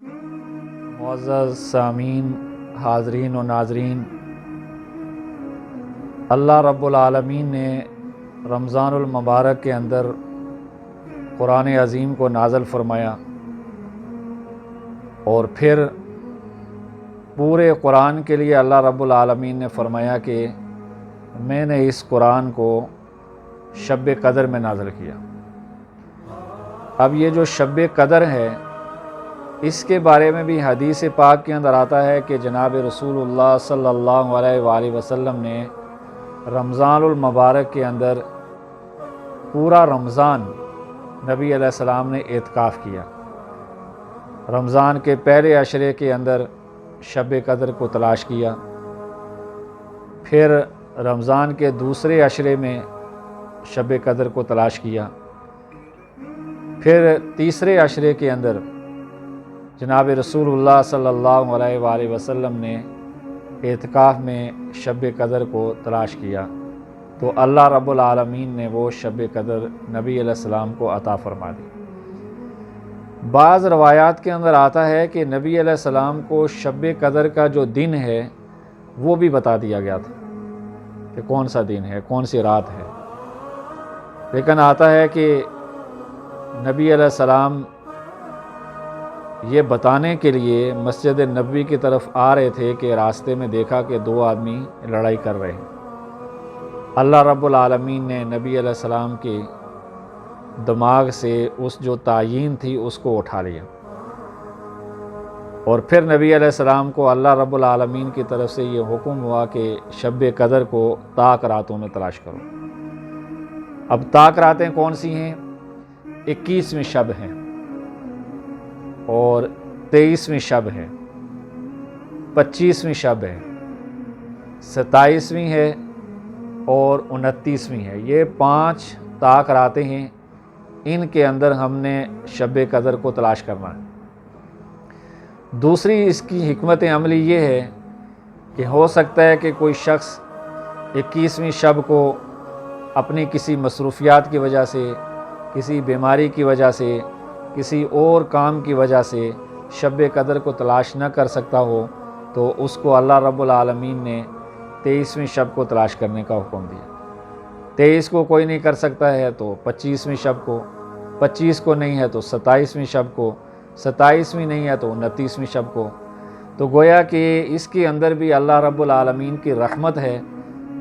معزز سامعین، حاضرین و ناظرین، اللہ رب العالمین نے رمضان المبارک کے اندر قرآن عظیم کو نازل فرمایا اور پھر پورے قرآن کے لیے اللہ رب العالمین نے فرمایا کہ میں نے اس قرآن کو شب قدر میں نازل کیا۔ اب یہ جو شب قدر ہے، اس کے بارے میں بھی حدیث پاک کے اندر آتا ہے کہ جناب رسول اللہ صلی اللہ علیہ وآلہ وسلم نے رمضان المبارک کے اندر پورا رمضان نبی علیہ السلام نے اعتکاف کیا۔ رمضان کے پہلے عشرے کے اندر شب قدر کو تلاش کیا، پھر رمضان کے دوسرے عشرے میں شب قدر کو تلاش کیا، پھر تیسرے عشرے کے اندر جناب رسول اللہ صلی اللہ علیہ وآلہ وسلم نے اعتکاف میں شب قدر کو تلاش کیا، تو اللہ رب العالمین نے وہ شب قدر نبی علیہ السلام کو عطا فرما دی۔ بعض روایات کے اندر آتا ہے کہ نبی علیہ السلام کو شب قدر کا جو دن ہے وہ بھی بتا دیا گیا تھا کہ کون سا دن ہے، کون سی رات ہے، لیکن آتا ہے کہ نبی علیہ السلام یہ بتانے کے لیے مسجد نبوی کی طرف آ رہے تھے کہ راستے میں دیکھا کہ دو آدمی لڑائی کر رہے ہیں۔ اللہ رب العالمین نے نبی علیہ السلام کے دماغ سے اس جو تعیین تھی اس کو اٹھا لیا، اور پھر نبی علیہ السلام کو اللہ رب العالمین کی طرف سے یہ حکم ہوا کہ شب قدر کو طاق راتوں میں تلاش کرو۔ اب طاق راتیں کون سی ہیں؟ 21ویں شب ہیں اور 23ویں شب ہے، 25ویں شب ہے، 27ویں ہے اور 29ویں ہے۔ یہ 5 طاق راتیں ہیں، ان کے اندر ہم نے شب قدر کو تلاش کرنا ہے۔ دوسری اس کی حکمت عملی یہ ہے کہ ہو سکتا ہے کہ کوئی شخص 21ویں شب کو اپنی کسی مصروفیات کی وجہ سے، کسی بیماری کی وجہ سے، کسی اور کام کی وجہ سے شب قدر کو تلاش نہ کر سکتا ہو، تو اس کو اللہ رب العالمین نے 23ویں شب کو تلاش کرنے کا حکم دیا۔ 23 کو کوئی نہیں کر سکتا ہے تو 25ویں شب کو، 25 کو نہیں ہے تو 27ویں شب کو، 27ویں نہیں ہے تو 29ویں شب کو۔ تو گویا کہ اس کے اندر بھی اللہ رب العالمین کی رحمت ہے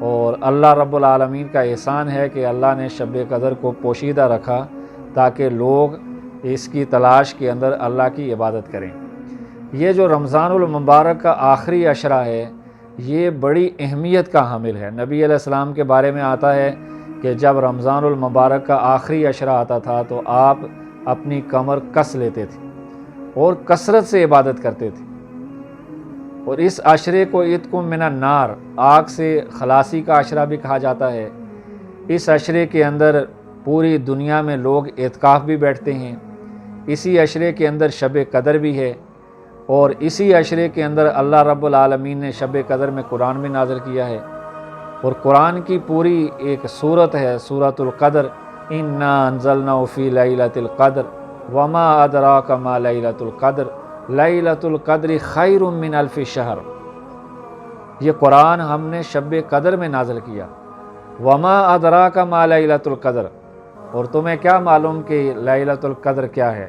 اور اللہ رب العالمین کا احسان ہے کہ اللہ نے شب قدر کو پوشیدہ رکھا تاکہ لوگ اس کی تلاش کے اندر اللہ کی عبادت کریں۔ یہ جو رمضان المبارک کا آخری عشرہ ہے، یہ بڑی اہمیت کا حامل ہے۔ نبی علیہ السلام کے بارے میں آتا ہے کہ جب رمضان المبارک کا آخری عشرہ آتا تھا تو آپ اپنی کمر کس لیتے تھے اور کثرت سے عبادت کرتے تھے، اور اس عشرے کو عتق من النار، آگ سے خلاصی کا عشرہ بھی کہا جاتا ہے۔ اس عشرے کے اندر پوری دنیا میں لوگ اعتکاف بھی بیٹھتے ہیں، اسی عشرے کے اندر شب قدر بھی ہے، اور اسی عشرے کے اندر اللہ رب العالمین نے شب قدر میں قرآن بھی نازل کیا ہے، اور قرآن کی پوری ایک سورت ہے سورۃ القدر، انا انزلناہ فی لیلۃ القدر وما ادراک ما لیلۃ القدر لیلۃ القدر خیر من الف شہر۔ یہ قرآن ہم نے شب قدر میں نازل کیا۔ وما ادراک ما لیلۃ القدر، اور تمہیں کیا معلوم کہ لیلۃ القدر کیا ہے؟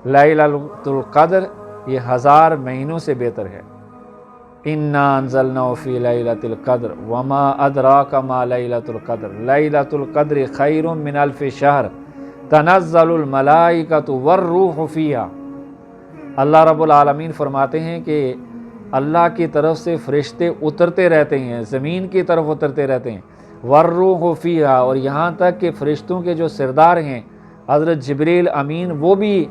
لیلۃ القدر یہ 1000 مہینوں سے بہتر ہے۔ انا انزلناہ فی لیلۃ القدر وما ادراک ما لیلۃ القدر لیلۃ القدر خیر من الف شہر تنزل الملائکۃ والروح فیہا۔ اللہ رب العالمین فرماتے ہیں کہ اللہ کی طرف سے فرشتے اترتے رہتے ہیں، زمین کی طرف اترتے رہتے ہیں، والروح فیہا، اور یہاں تک کہ فرشتوں کے جو سردار ہیں حضرت جبریل امین، وہ بھی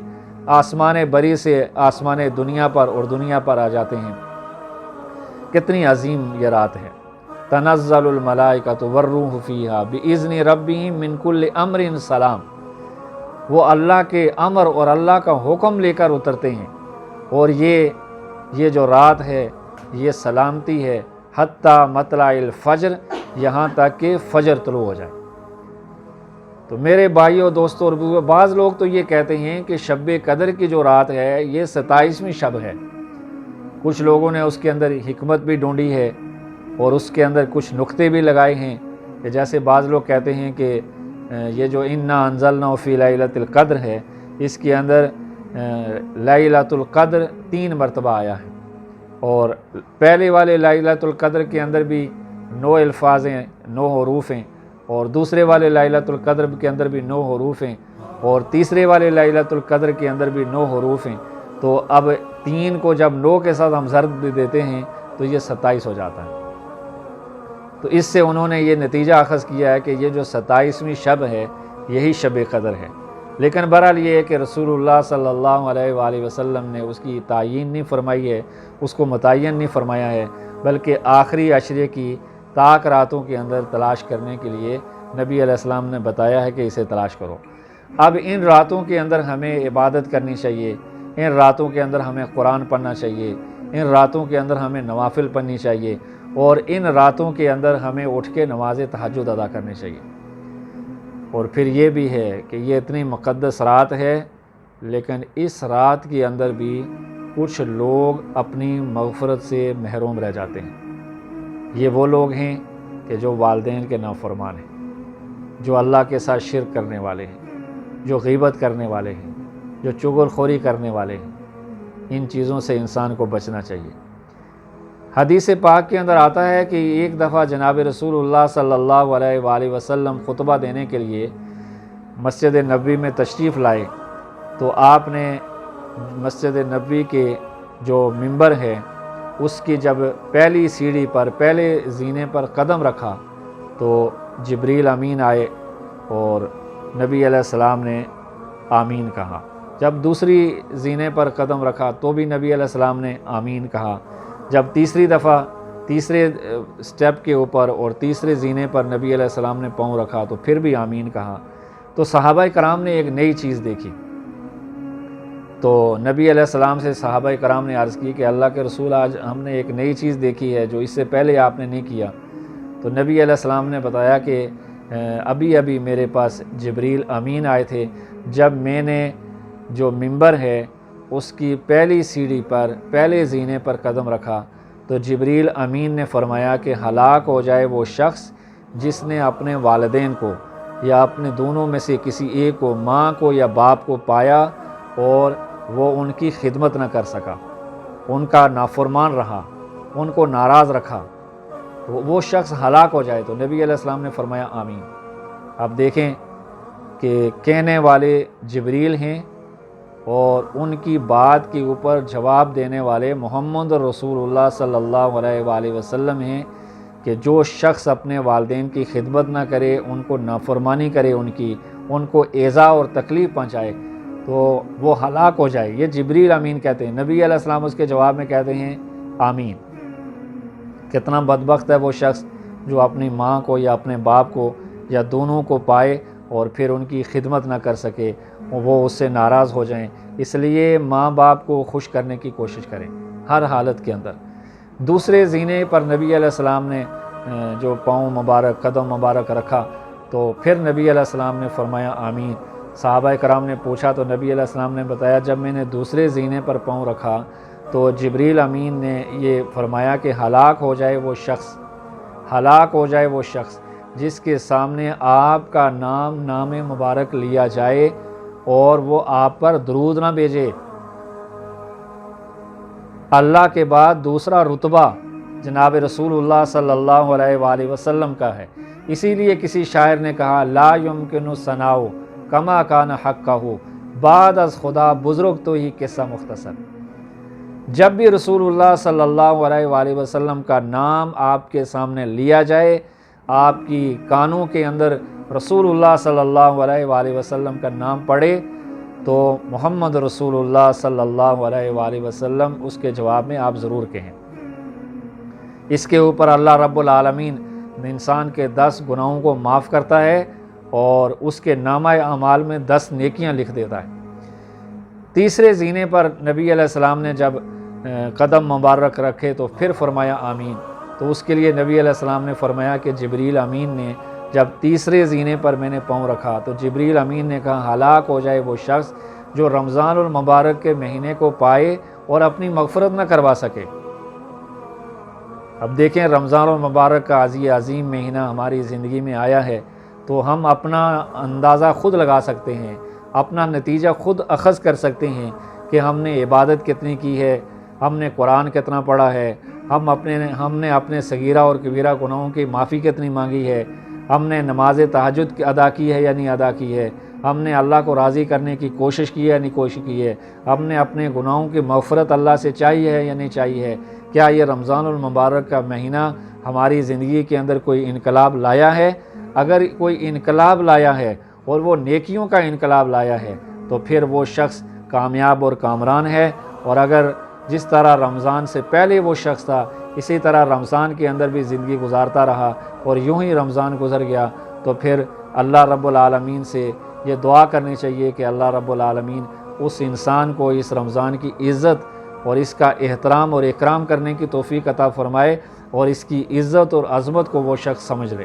آسمان بری سے آسمان دنیا پر اور دنیا پر آ جاتے ہیں۔ کتنی عظیم یہ رات ہے۔ تنزل الملائکۃ والروح فیہا باذن ربہم من کل امر سلام۔ وہ اللہ کے امر اور اللہ کا حکم لے کر اترتے ہیں، اور یہ جو رات ہے یہ سلامتی ہے حتی مطلع الفجر، یہاں تک کہ فجر طلوع ہو جائے۔ تو میرے بھائیوں دوستوں اور بزرگوں، بعض لوگ تو یہ کہتے ہیں کہ شب قدر کی جو رات ہے یہ 27ویں شب ہے۔ کچھ لوگوں نے اس کے اندر حکمت بھی ڈھونڈی ہے اور اس کے اندر کچھ نقطے بھی لگائے ہیں، کہ جیسے بعض لوگ کہتے ہیں کہ یہ جو انا انزلنا فی لیلۃ القدر ہے، اس کے اندر لیلۃ القدر 3 مرتبہ آیا ہے، اور پہلے والے لیلۃ القدر کے اندر بھی 9 الفاظ ہیں، 9 حروف ہیں، اور دوسرے والے لیلۃ القدر کے اندر بھی 9 حروف ہیں، اور تیسرے والے لیلۃ القدر کے اندر بھی 9 حروف ہیں۔ تو اب 3 کو جب 9 کے ساتھ ہم ضرب بھی دیتے ہیں تو یہ 27 ہو جاتا ہے۔ تو اس سے انہوں نے یہ نتیجہ اخذ کیا ہے کہ یہ جو 27ویں شب ہے یہی شب قدر ہے۔ لیکن بہرحال یہ ہے کہ رسول اللہ صلی اللہ علیہ وآلہ وسلم نے اس کی تعیین نہیں فرمائی ہے، اس کو متعین نہیں فرمایا ہے، بلکہ آخری عشرے کی طاق راتوں کے اندر تلاش کرنے کے لیے نبی علیہ السلام نے بتایا ہے کہ اسے تلاش کرو۔ اب ان راتوں کے اندر ہمیں عبادت کرنی چاہیے، ان راتوں کے اندر ہمیں قرآن پڑھنا چاہیے، ان راتوں کے اندر ہمیں نوافل پڑھنی چاہیے، اور ان راتوں کے اندر ہمیں اٹھ کے نماز تہجد ادا کرنی چاہیے۔ اور پھر یہ بھی ہے کہ یہ اتنی مقدس رات ہے، لیکن اس رات کے اندر بھی کچھ لوگ اپنی مغفرت سے محروم رہ جاتے ہیں۔ یہ وہ لوگ ہیں کہ جو والدین کے نافرمان ہیں، جو اللہ کے ساتھ شرک کرنے والے ہیں، جو غیبت کرنے والے ہیں، جو چغل خوری کرنے والے ہیں۔ ان چیزوں سے انسان کو بچنا چاہیے۔ حدیث پاک کے اندر آتا ہے کہ ایک دفعہ جناب رسول اللہ صلی اللہ علیہ وآلہ وسلم خطبہ دینے کے لیے مسجد نبوی میں تشریف لائے، تو آپ نے مسجد نبوی کے جو ممبر ہے اس کی جب پہلی سیڑھی پر، پہلے زینے پر قدم رکھا تو جبریل امین آئے اور نبی علیہ السلام نے آمین کہا۔ جب دوسری زینے پر قدم رکھا تو بھی نبی علیہ السلام نے آمین کہا۔ جب تیسری دفعہ تیسرے سٹیپ کے اوپر اور تیسرے زینے پر نبی علیہ السلام نے پاؤں رکھا تو پھر بھی آمین کہا۔ تو صحابہ کرام نے ایک نئی چیز دیکھی، تو نبی علیہ السلام سے صحابہ کرام نے عرض کی کہ اللہ کے رسول، آج ہم نے ایک نئی چیز دیکھی ہے جو اس سے پہلے آپ نے نہیں کیا۔ تو نبی علیہ السلام نے بتایا کہ ابھی میرے پاس جبریل امین آئے تھے، جب میں نے جو ممبر ہے اس کی پہلی سیڑھی پر، پہلے زینے پر قدم رکھا تو جبریل امین نے فرمایا کہ ہلاک ہو جائے وہ شخص جس نے اپنے والدین کو یا اپنے دونوں میں سے کسی ایک کو، ماں کو یا باپ کو پایا اور وہ ان کی خدمت نہ کر سکا، ان کا نافرمان رہا، ان کو ناراض رکھا، وہ شخص ہلاک ہو جائے۔ تو نبی علیہ السلام نے فرمایا آمین۔ اب دیکھیں کہ کہنے والے جبریل ہیں اور ان کی بات کے اوپر جواب دینے والے محمد رسول اللہ صلی اللہ علیہ وآلہ وسلم ہیں، کہ جو شخص اپنے والدین کی خدمت نہ کرے، ان کو نافرمانی کرے، ان کو ایذا اور تکلیف پہنچائے تو وہ ہلاک ہو جائے۔ یہ جبریل امین کہتے ہیں، نبی علیہ السلام اس کے جواب میں کہتے ہیں آمین۔ کتنا بدبخت ہے وہ شخص جو اپنی ماں کو یا اپنے باپ کو یا دونوں کو پائے اور پھر ان کی خدمت نہ کر سکے، وہ اس سے ناراض ہو جائیں۔ اس لیے ماں باپ کو خوش کرنے کی کوشش کریں ہر حالت کے اندر۔ دوسرے زینے پر نبی علیہ السلام نے جو پاؤں مبارک، قدم مبارک رکھا تو پھر نبی علیہ السلام نے فرمایا آمین۔ صحابہ کرام نے پوچھا تو نبی علیہ السلام نے بتایا جب میں نے دوسرے زینے پر پاؤں رکھا تو جبریل امین نے یہ فرمایا کہ ہلاک ہو جائے وہ شخص، ہلاک ہو جائے وہ شخص جس کے سامنے آپ کا نام مبارک لیا جائے اور وہ آپ پر درود نہ بھیجے۔ اللہ کے بعد دوسرا رتبہ جناب رسول اللہ صلی اللہ علیہ وآلہ وسلم کا ہے۔ اسی لیے کسی شاعر نے کہا لا یمکن ثناء کما کان حقہ بعد از خدا بزرگ تو ہی قصہ مختصر۔ جب بھی رسول اللہ صلی اللہ علیہ وآلہ وسلم کا نام آپ کے سامنے لیا جائے، آپ کی کانوں کے اندر رسول اللہ صلی اللہ علیہ وآلہ وسلم کا نام پڑھے تو محمد رسول اللہ صلی اللہ علیہ وآلہ وسلم اس کے جواب میں آپ ضرور کہیں۔ اس کے اوپر اللہ رب العالمین انسان کے 10 گناہوں کو معاف کرتا ہے اور اس کے نامہ اعمال میں 10 نیکیاں لکھ دیتا ہے۔ تیسرے زینے پر نبی علیہ السلام نے جب قدم مبارک رکھے تو پھر فرمایا آمین۔ تو اس کے لیے نبی علیہ السلام نے فرمایا کہ جبریل امین نے جب تیسرے زینے پر میں نے پاؤں رکھا تو جبریل امین نے کہا ہلاک ہو جائے وہ شخص جو رمضان المبارک کے مہینے کو پائے اور اپنی مغفرت نہ کروا سکے۔ اب دیکھیں رمضان المبارک کا عظیم مہینہ ہماری زندگی میں آیا ہے تو ہم اپنا اندازہ خود لگا سکتے ہیں، اپنا نتیجہ خود اخذ کر سکتے ہیں کہ ہم نے عبادت کتنی کی ہے، ہم نے قرآن کتنا پڑھا ہے، ہم نے اپنے صغیرہ اور کبیرہ گناہوں کی معافی کتنی مانگی ہے، ہم نے نماز تہجد ادا کی ہے یا نہیں ادا کی ہے، ہم نے اللہ کو راضی کرنے کی کوشش کی ہے یا نہیں کوشش کی ہے، ہم نے اپنے گناہوں کی مغفرت اللہ سے چاہی ہے یا نہیں چاہی ہے۔ کیا یہ رمضان المبارک کا مہینہ ہماری زندگی کے اندر کوئی انقلاب لایا ہے؟ اگر کوئی انقلاب لایا ہے اور وہ نیکیوں کا انقلاب لایا ہے تو پھر وہ شخص کامیاب اور کامران ہے، اور اگر جس طرح رمضان سے پہلے وہ شخص تھا اسی طرح رمضان کے اندر بھی زندگی گزارتا رہا اور یوں ہی رمضان گزر گیا تو پھر اللہ رب العالمین سے یہ دعا کرنی چاہیے کہ اللہ رب العالمین اس انسان کو اس رمضان کی عزت اور اس کا احترام اور اکرام کرنے کی توفیق عطا فرمائے اور اس کی عزت اور عظمت کو وہ شخص سمجھ لے۔